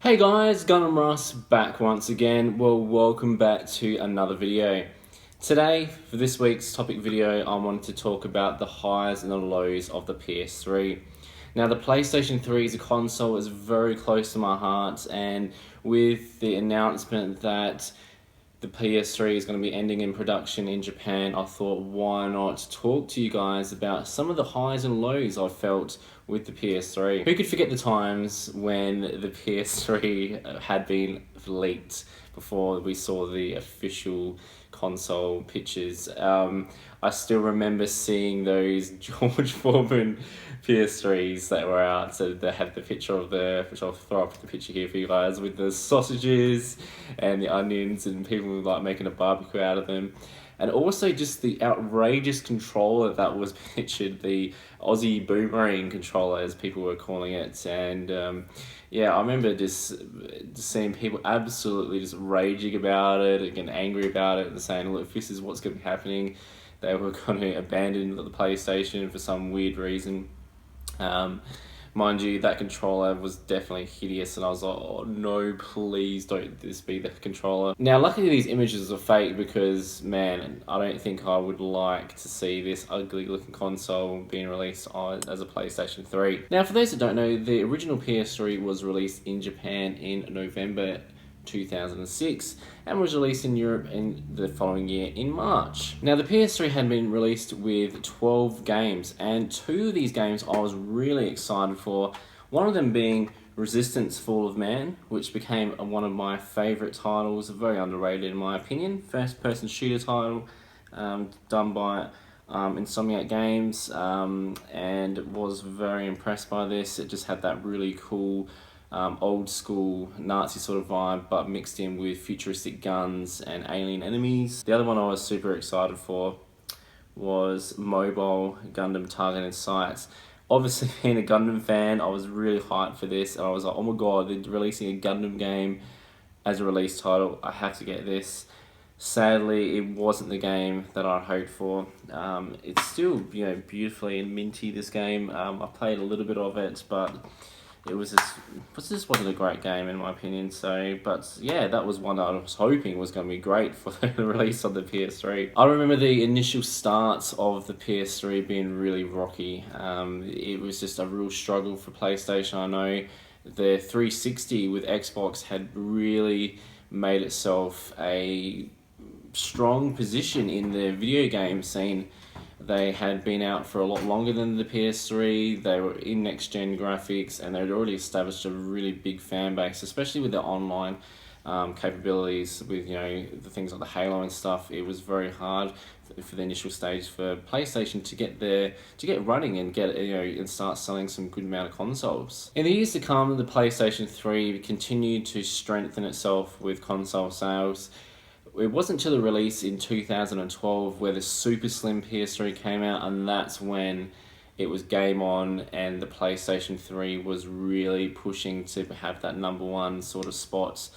Hey guys, Gunnar Ross back once again. Well, welcome back to another video. Today, for this week's topic video, I wanted to talk about the highs and the lows of the PS3. Now, the PlayStation 3 as a console is very close to my heart, and with the announcement that the PS3 is going to be ending in production in Japan, I thought, why not talk to you guys about some of the highs and lows I felt with the PS3. Who could forget the times when the PS3 had been leaked before we saw the official console pictures? I still remember seeing those George Foreman PS3s that were out. So they had the picture of which I'll throw up the picture here for you guys, with the sausages and the onions and people like making a barbecue out of them. And also just the outrageous controller that was pictured, the Aussie Boomerang controller as people were calling it. And yeah, I remember just seeing people absolutely just raging about it and getting angry about it and saying, look, this is what's going to be happening. They were going to abandon the PlayStation for some weird reason. Mind you, that controller was definitely hideous, and I was like, oh no, please don't this be the controller. Now, luckily these images are fake because, man, I don't think I would like to see this ugly looking console being released as a PlayStation 3. Now, for those that don't know, the original PS3 was released in Japan in November 2006 and was released in Europe in the following year in March. Now, the PS3 had been released with 12 games, and 2 of these games I was really excited for. One of them being Resistance: Fall of Man, which became one of my favourite titles, very underrated in my opinion. First person shooter title done by Insomniac Games, and was very impressed by this. It just had that really cool old school Nazi sort of vibe, but mixed in with futuristic guns and alien enemies. The other one I was super excited for was Mobile Gundam Targeted Sights. Obviously, being a Gundam fan, I was really hyped for this, and I was like, oh my god, they're releasing a Gundam game as a release title. I have to get this. Sadly, it wasn't the game that I hoped for. It's still, beautifully and minty, this game. I played a little bit of it, but it just wasn't a great game in my opinion. So, but yeah, that was one that I was hoping was going to be great for the release on the PS3. I remember the initial starts of the PS3 being really rocky. It was just a real struggle for PlayStation. I know the 360 with Xbox had really made itself a strong position in the video game scene. They had been out for a lot longer than the PS3, they were in next-gen graphics, and they'd already established a really big fan base, especially with their online capabilities, with the things like the Halo and stuff. It was very hard for the initial stage for PlayStation to get running and and start selling some good amount of consoles. In the years to come, the PlayStation 3 continued to strengthen itself with console sales. It wasn't until the release in 2012 where the super slim PS3 came out, and that's when it was game on, and the PlayStation 3 was really pushing to have that #1 sort of spot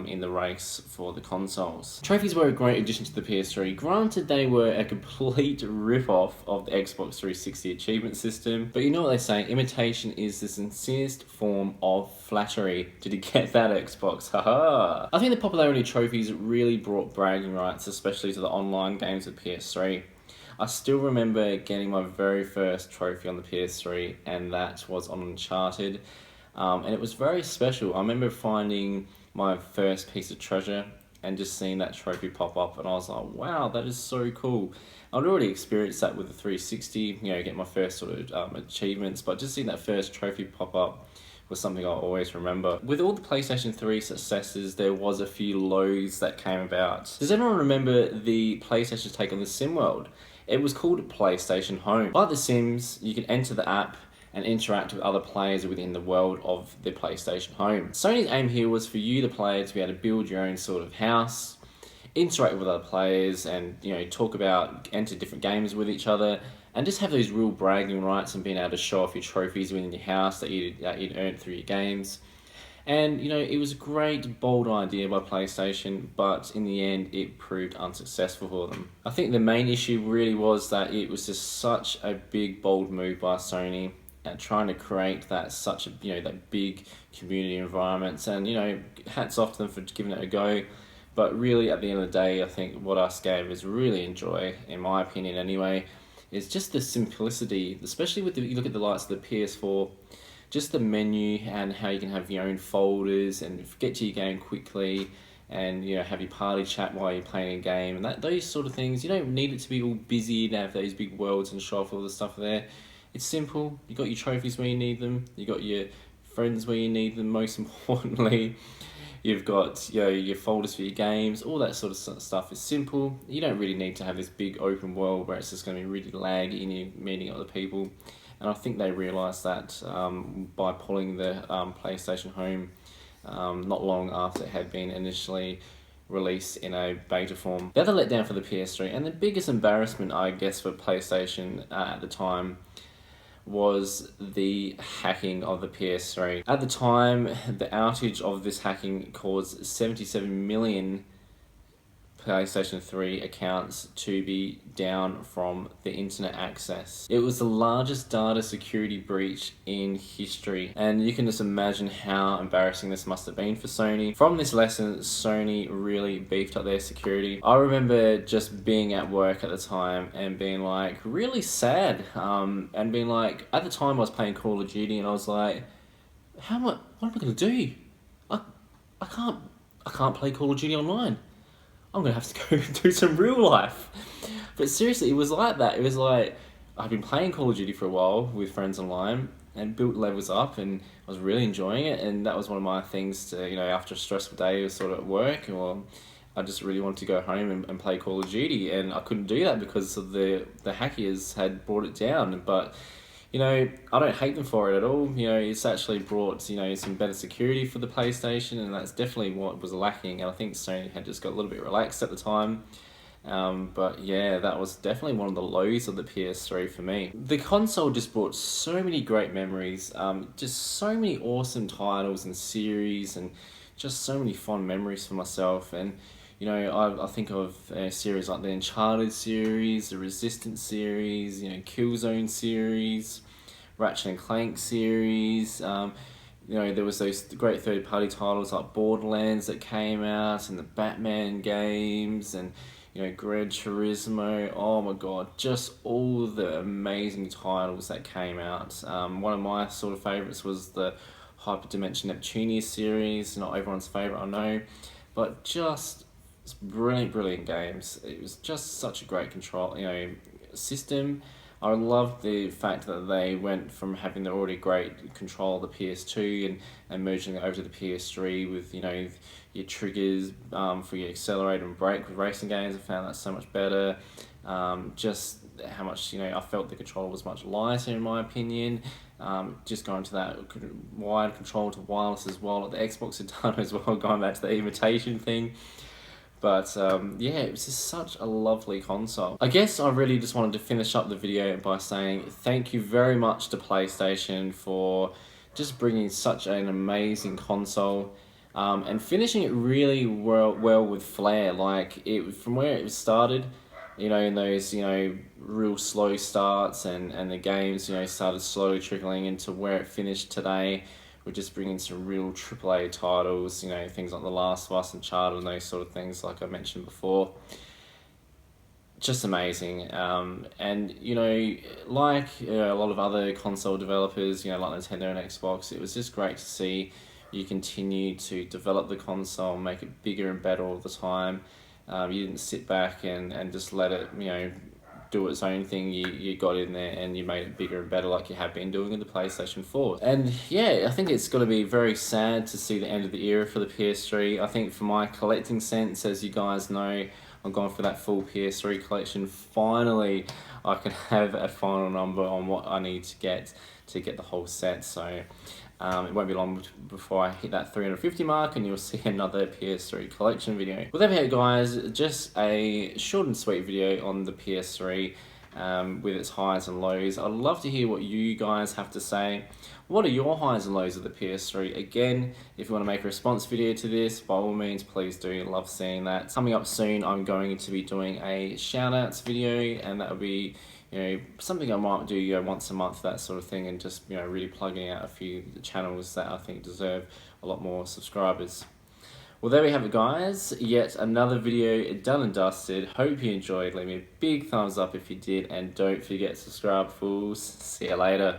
in the race for the consoles. Trophies were a great addition to the PS3. Granted, they were a complete rip-off of the Xbox 360 achievement system, but you know what they say, imitation is the sincerest form of flattery. Did you get that, Xbox? Haha! I think the popularity trophies really brought bragging rights, especially to the online games of PS3. I still remember getting my very first trophy on the PS3, and that was on Uncharted. And it was very special. I remember finding my first piece of treasure and just seeing that trophy pop up, and I was like, wow, that is so cool. I'd already experienced that with the 360, get my first sort of achievements, but just seeing that first trophy pop up was something I always remember. With all the PlayStation 3 successes, there was a few lows that came about. Does anyone remember the PlayStation take on the Sim World? It was called PlayStation Home. Like The Sims, you could enter the app and interact with other players within the world of the PlayStation Home. Sony's aim here was for you, the player, to be able to build your own sort of house, interact with other players, and enter different games with each other, and just have those real bragging rights and being able to show off your trophies within your house that you'd earned through your games. And it was a great, bold idea by PlayStation, but in the end it proved unsuccessful for them. I think the main issue really was that it was just such a big, bold move by Sony. at trying to create that such a that big community environments, and hats off to them for giving it a go. But really, at the end of the day, I think what us gamers really enjoy, in my opinion anyway, is just the simplicity, especially with you look at the likes of the PS4, just the menu and how you can have your own folders and get to your game quickly, and have your party chat while you're playing a game, and those sort of things. You don't need it to be all busy and have those big worlds and show off all the stuff there. It's simple. You got your trophies where you need them. You got your friends where you need them. Most importantly, you've got your folders for your games. All that sort of stuff is simple. You don't really need to have this big open world where it's just going to be really laggy and you're meeting other people. And I think they realised that by pulling the PlayStation Home not long after it had been initially released in a beta form. The other letdown for the PS3, and the biggest embarrassment I guess for PlayStation at the time, was the hacking of the PS3. At the time, the outage of this hacking caused 77 million PlayStation 3 accounts to be down from the internet access. It was the largest data security breach in history, and you can just imagine how embarrassing this must have been for Sony. From this lesson, Sony really beefed up their security. I remember just being at work at the time and being like really sad, and being like, at the time I was playing Call of Duty and I was like, what am I gonna do? I can't play Call of Duty online. I'm going to have to go do some real life. But seriously, it was like that. It was like, I've been playing Call of Duty for a while with friends online and built levels up, and I was really enjoying it. And that was one of my things to, after a stressful day was sort of at work, or I just really wanted to go home and play Call of Duty. And I couldn't do that because of the hackers had brought it down. But I don't hate them for it at all. It's actually brought, some better security for the PlayStation, and that's definitely what was lacking. And I think Sony had just got a little bit relaxed at the time. But yeah, that was definitely one of the lows of the PS3 for me. The console just brought so many great memories, just so many awesome titles and series, and just so many fond memories for myself. And I think of series like the Uncharted series, the Resistance series, Killzone series, Ratchet and Clank series. There was those great third-party titles like Borderlands that came out, and the Batman games, and Gran Turismo. Oh my god, just all the amazing titles that came out. One of my sort of favourites was the Hyperdimension Neptunia series. Not everyone's favourite, I know, but just brilliant games. It was just such a great control system. I loved the fact that they went from having the already great control of the PS2 and merging it over to the PS3 with your triggers for your accelerate and brake with racing games. I found that so much better. Just how much I felt the controller was much lighter in my opinion. Just going to that wired control to wireless as well, like the Xbox had done as well, going back to the imitation thing. But yeah, it was just such a lovely console. I guess I really just wanted to finish up the video by saying thank you very much to PlayStation for just bringing such an amazing console, and finishing it really well with flair. Like from where it started, in those real slow starts, and the games started slowly trickling into where it finished today. We're just bringing some real AAA titles, things like The Last of Us, Uncharted, and those sort of things, like I mentioned before. Just amazing. And, like a lot of other console developers, like Nintendo and Xbox, it was just great to see you continue to develop the console, make it bigger and better all the time. You didn't sit back and just let it, do its own thing. You got in there and you made it bigger and better, like you have been doing with the PlayStation 4. And yeah, I think it's going to be very sad to see the end of the era for the PS3. I think for my collecting sense, as you guys know, I'm going for that full PS3 collection. Finally, I can have a final number on what I need to get the whole set. So it won't be long before I hit that 350 mark, and you'll see another PS3 collection video. With that being guys, just a short and sweet video on the PS3 with its highs and lows. I'd love to hear what you guys have to say. What are your highs and lows of the PS3? Again, if you want to make a response video to this, by all means, please do. Love seeing that. Coming up soon, I'm going to be doing a shout outs video, and that will be something I might do, once a month, that sort of thing, and just, really plugging out a few channels that I think deserve a lot more subscribers. Well, there we have it, guys. Yet another video done and dusted. Hope you enjoyed. Leave me a big thumbs up if you did, and don't forget to subscribe, fools. See you later.